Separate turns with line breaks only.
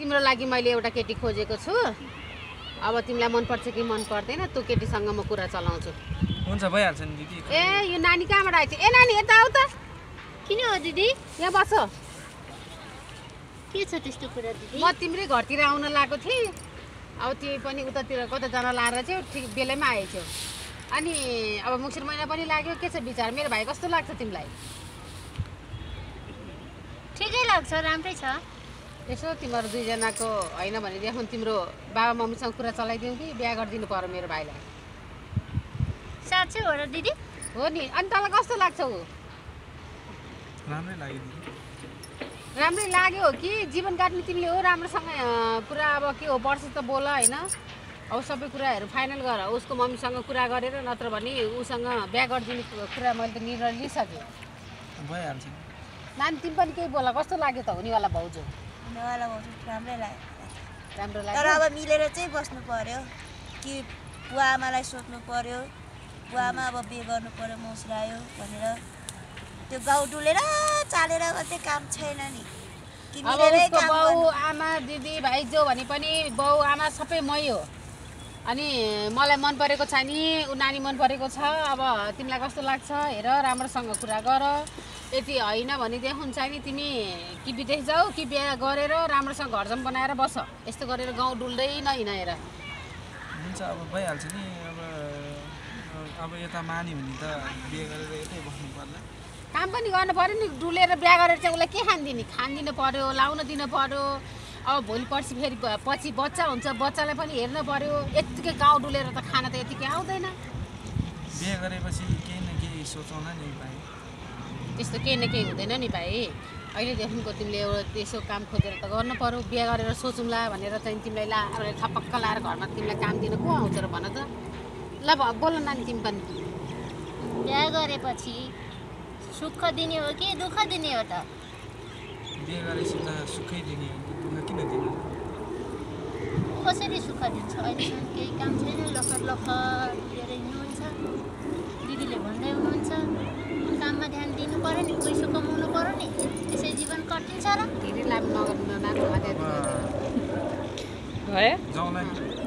तिम्रो लागि मैले एउटा केटी खोजेको छु अब तिमीलाई मन पर्छ कि मन पर्दैन त्यो केटीसँग म कुरा चलाउँछु
हुन्छ भइहाल्छ नि दिदी
ए यो नानी कहाँबाट आइछ ए नानी यता आऊ त
किन हो दिदी
यहाँ बस
के छ त्यस्तो कुरा दिदी
म तिम्रै घरतिर आउन लागेको थिएँ अब तिमी पनि उतातिर कता जान लाएर चाहिँ ठिक बेलैमा आएछौ अनि अब मुक्सिर महिना पनि लाग्यो के छ विचार मेरो भाइ कस्तो लाग्छ तिमीलाई
ठिकै लाग्छ राम्रै छ
यसो तिमीहरू दुईजनाको होइन भनेदेखि तिम्रो बाबा मम्मीसँग कुरा चलाइदिउँ कि बिहा गरिदिनु पर्यो मेरो भाइलाई
साँच्चै हो र दिदी
हो नि अनि तँलाई कस्तो लाग्छ ऊ
राम्रै लाग्यो दिदी
राम्रै लाग्यो कि जीवन काट्ने तिमीले हो राम्रोसँग कुरा अब के हो वर्ष त बोल होइन अब सबै कुराहरू फाइनल गर उसको मम्मीसँग कुरा गरेर नत्र भने उसँग बिहा गरिदिने कुरा मैले त निर्णय लिइसकेँ
भइहाल्छ
नानी तिमी पनि केही बोला कस्तो लाग्यो त हुनेवाला भाउजू
हुनेवाला भाउजू राम्रै लाग्यो
राम्रो
तर
लाग्यो
अब मिलेर चाहिँ बस्नु पर्यो कि बुवा आमालाई सोध्नु पर्यो बुवा आमा अब बिहे गर्नु पर्यो मौसरायो भनेर त्यो गाउँ डुलेर चालेर मात्रै काम छैन नि कि
अब
मिलेरै
उसको
काम
बाउ
गर्नु
आमा दिदी भाइ जो भने पनि बाउ आमा सबै मै हो अनि मलाई मन परेको छ नि ऊ नानी मन परेको छ अब तिमीलाई कस्तो लाग्छ हेर राम्रोसँग कुरा गर यति होइन भनेदेखि चाहिँ नि तिमी कि विदेश जाऊ कि बिहा गरेर राम्रोसँग घरजम बनाएर बस यस्तो गरेर गाउँ डुल्दै नहिँडेर
हुन्छ अब भइहाल्छ नि अब यता मान्यो भने त बिहे गरेर यतै बस्नु पर्ला
काम पनि गर्नु पऱ्यो नि डुलेर बिहा गरेर चाहिँ उसलाई के खानिदिनु पऱ्यो लाउन दिनु पऱ्यो अब भोलि पर्सि फेरि पछि बच्चा हुन्छ बच्चालाई पनि हेर्नु पऱ्यो यत्तिकै गाउँ डुलेर त खाना त यतिकै आउँदैन
बिहे गरेपछि केही न केही सोचौँला नि भाइ
त्यस्तो केही न केही हुँदैन नि भाइ अहिलेदेखिको तिमीले एउटा यसो काम खोजेर त गर्नु पऱ्यो बिहा गरेर सोचौँला भनेर चाहिँ तिमीलाई थपक्क लाएर घरमा तिमीलाई काम दिनु को आउँछ र भन त ल बोल नानी तिमी पनि
बिहा गरेपछि सुख दिने हो कि दुःख दिने हो त
बिहे गरेपछि त सुखै दिने हो दुःख किन दिने
कसरी सुख दिन्छ अहिलेसम्म केही काम छैन लखर लखर लिएर हिँड्नुहुन्छ दिदीले भन्दै हुनुहुन्छ काममा ध्यान दिनु पऱ्यो नि पैसा कमाउनु पऱ्यो नि त्यसै जीवन कटिन्छ र
धेरै लाभ नगर्नु नानीमा
जाउँला नि